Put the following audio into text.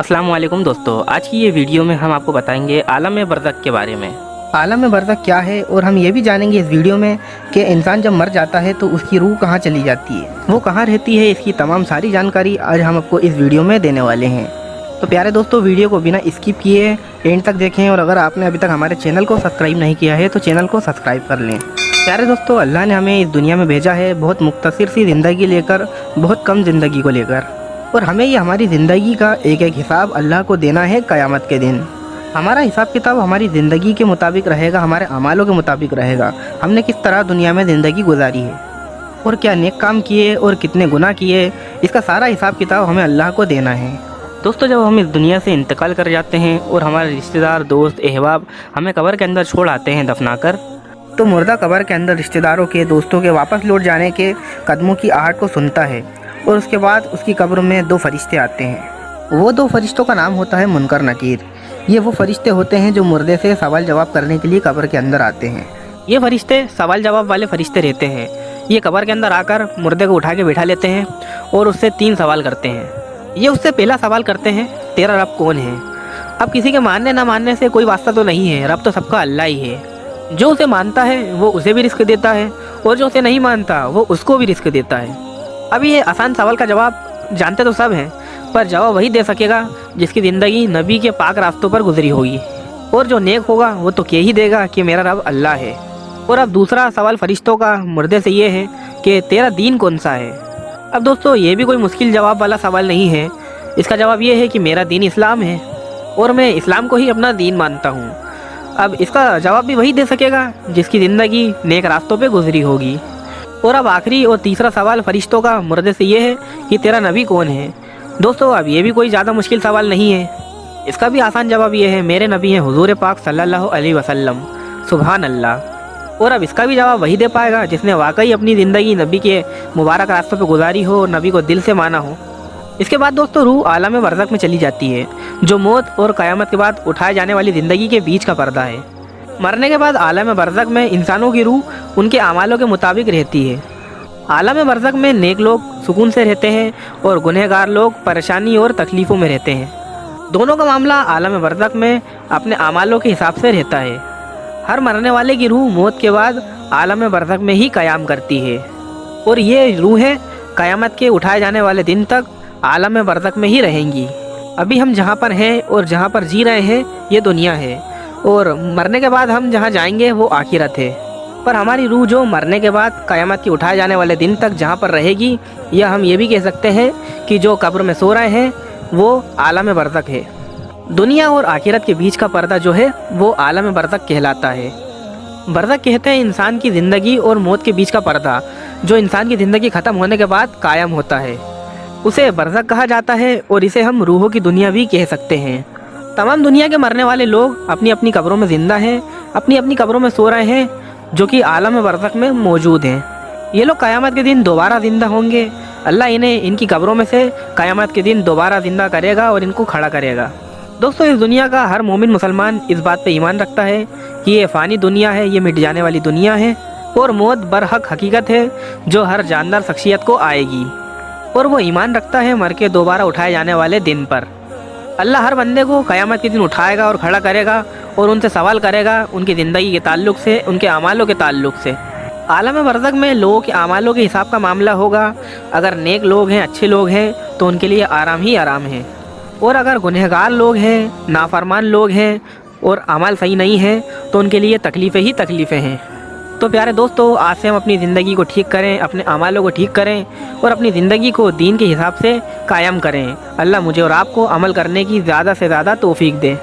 अस्सलाम वालेकुम दोस्तों, आज की ये वीडियो में हम आपको बताएंगे आलम बरज़ख के बारे में। आलम बरज़ख क्या है और हम ये भी जानेंगे इस वीडियो में कि इंसान जब मर जाता है तो उसकी रूह कहाँ चली जाती है, वो कहाँ रहती है। इसकी तमाम सारी जानकारी आज हम आपको इस वीडियो में देने वाले हैं। तो प्यारे दोस्तों, वीडियो को बिना स्किप किए एंड तक देखें और अगर आपने अभी तक हमारे चैनल को सब्सक्राइब नहीं किया है तो चैनल को सब्सक्राइब कर लें। प्यारे दोस्तों, अल्लाह ने हमें इस दुनिया में भेजा है बहुत मुख्तसर सी ज़िंदगी लेकर, बहुत कम ज़िंदगी को लेकर, और हमें ये हमारी ज़िंदगी का एक एक हिसाब अल्लाह को देना है क़यामत के दिन। हमारा हिसाब किताब हमारी ज़िंदगी के मुताबिक रहेगा, हमारे अमालों के मुताबिक रहेगा। हमने किस तरह दुनिया में ज़िंदगी गुजारी है और क्या नेक काम किए और कितने गुनाह किए, इसका सारा हिसाब किताब हमें अल्लाह को देना है। दोस्तों, जब हम इस दुनिया से इंतकाल कर जाते हैं और हमारे रिश्तेदार, दोस्त, अहबाब हमें कब्र के अंदर छोड़ आते हैं दफनाकर, तो मुर्दा कब्र के अंदर रिश्तेदारों के, दोस्तों के वापस लौट जाने के कदमों की आहट को सुनता है और उसके बाद उसकी कब्र में दो फरिश्ते आते हैं। वो दो फरिश्तों का नाम होता है मुनकर नकीर। ये वो फरिश्ते होते हैं जो मुर्दे से सवाल जवाब करने के लिए कब्र के अंदर आते हैं। ये फरिश्ते सवाल जवाब वाले फरिश्ते रहते हैं। ये कब्र के अंदर आकर मुर्दे को उठा के बैठा लेते हैं और उससे 3 सवाल करते हैं। ये उससे पहला सवाल करते हैं, तेरा रब कौन है। अब किसी के मानने ना मानने से कोई वास्ता तो नहीं है, रब तो सबका अल्लाह ही है। जो उसे मानता है वो उसे भी रिस्क देता है और जो उसे नहीं मानता वो उसको भी रिस्क देता है। अब ये आसान सवाल का जवाब जानते तो सब हैं, पर जवाब वही दे सकेगा जिसकी ज़िंदगी नबी के पाक रास्तों पर गुजरी होगी, और जो नेक होगा वो तो कह ही देगा कि मेरा रब अल्लाह है। और अब दूसरा सवाल फरिश्तों का मुर्दे से ये है कि तेरा दीन कौन सा है। अब दोस्तों, ये भी कोई मुश्किल जवाब वाला सवाल नहीं है। इसका जवाब ये है कि मेरा दीन इस्लाम है और मैं इस्लाम को ही अपना दीन मानता हूँ। अब इसका जवाब भी वही दे सकेगा जिसकी ज़िंदगी नेक रास्तों पे गुजरी होगी। और अब आखिरी और तीसरा सवाल फरिश्तों का मुर्दे से ये है कि तेरा नबी कौन है। दोस्तों, अब ये भी कोई ज़्यादा मुश्किल सवाल नहीं है। इसका भी आसान जवाब ये है, मेरे नबी हैं हुजूर पाक सल्लल्लाहु अलैहि वसल्लम, सुभान अल्लाह। और अब इसका भी जवाब वही दे पाएगा जिसने वाकई अपनी ज़िंदगी नबी के मुबारक रास्तों पर गुजारी हो, नबी को दिल से माना हो। इसके बाद दोस्तों, रूह आलम बरज़ख में चली जाती है, जो मौत और क़यामत के बाद उठाए जाने वाली ज़िंदगी के बीच का पर्दा है। मरने के बाद आलम बरज़ख में इंसानों की रूह उनके अमालों के मुताबिक रहती है। आलम बरज़ख में नेक लोग सुकून से रहते हैं और गुनहगार लोग परेशानी और तकलीफ़ों में रहते हैं। दोनों का मामला आलम बरज़ख में अपने अमालों के हिसाब से रहता है। हर मरने वाले की रूह मौत के बाद आलम बरज़ख में ही क़याम करती है और ये रूहें क़यामत के उठाए जाने वाले दिन तक आलम बरज़ख में ही रहेंगी। अभी हम जहाँ पर हैं और जहाँ पर जी रहे हैं ये दुनिया है, और मरने के बाद हम जहाँ जाएंगे वो आखिरत है। पर हमारी रूह जो मरने के बाद क़यामत के उठाए जाने वाले दिन तक जहाँ पर रहेगी, या हम ये भी कह सकते हैं कि जो कब्र में सो रहे हैं वो आलम बरज़ख है। दुनिया और आखिरत के बीच का पर्दा जो है वो आलम बरज़ख कहलाता है। बरज़ख कहते हैं इंसान की ज़िंदगी और मौत के बीच का पर्दा, जो इंसान की ज़िंदगी ख़त्म होने के बाद कायम होता है, उसे बरज़ख कहा जाता है। और इसे हम रूहों की दुनिया भी कह सकते हैं। तमाम दुनिया के मरने वाले लोग अपनी अपनी कब्रों में ज़िंदा हैं, अपनी अपनी कब्रों में सो रहे हैं, जो कि आलम बरज़ख में मौजूद हैं। ये लोग क़यामत के दिन दोबारा ज़िंदा होंगे। अल्लाह इन्हें इनकी कब्रों में से क़यामत के दिन दोबारा ज़िंदा करेगा और इनको खड़ा करेगा। दोस्तों, इस दुनिया का हर मोमिन मुसलमान इस बात पे ईमान रखता है कि ये फ़ानी दुनिया है, ये मिट जाने वाली दुनिया है, और मौत बरहक हकीकत है जो हर जानदार शख्सियत को आएगी। और वो ईमान रखता है मर के दोबारा उठाए जाने वाले दिन पर। अल्लाह हर बंदे को क़यामत के दिन उठाएगा और खड़ा करेगा और उनसे सवाल करेगा उनकी ज़िंदगी के ताल्लुक़ से, उनके अमालों के ताल्लुक़ से। आलम बरज़ख में लोगों के अमालों के हिसाब का मामला होगा। अगर नेक लोग हैं, अच्छे लोग हैं, तो उनके लिए आराम ही आराम है, और अगर गुनहगार लोग हैं, नाफरमान लोग हैं और अमाल सही नहीं है, तो उनके लिए तकलीफ़ें ही तकलीफ़ें हैं। तो प्यारे दोस्तों, आज से हम अपनी ज़िंदगी को ठीक करें, अपने अमालों को ठीक करें और अपनी ज़िंदगी को दीन के हिसाब से कायम करें। अल्लाह मुझे और आपको अमल करने की ज़्यादा से ज़्यादा तौफीक दे।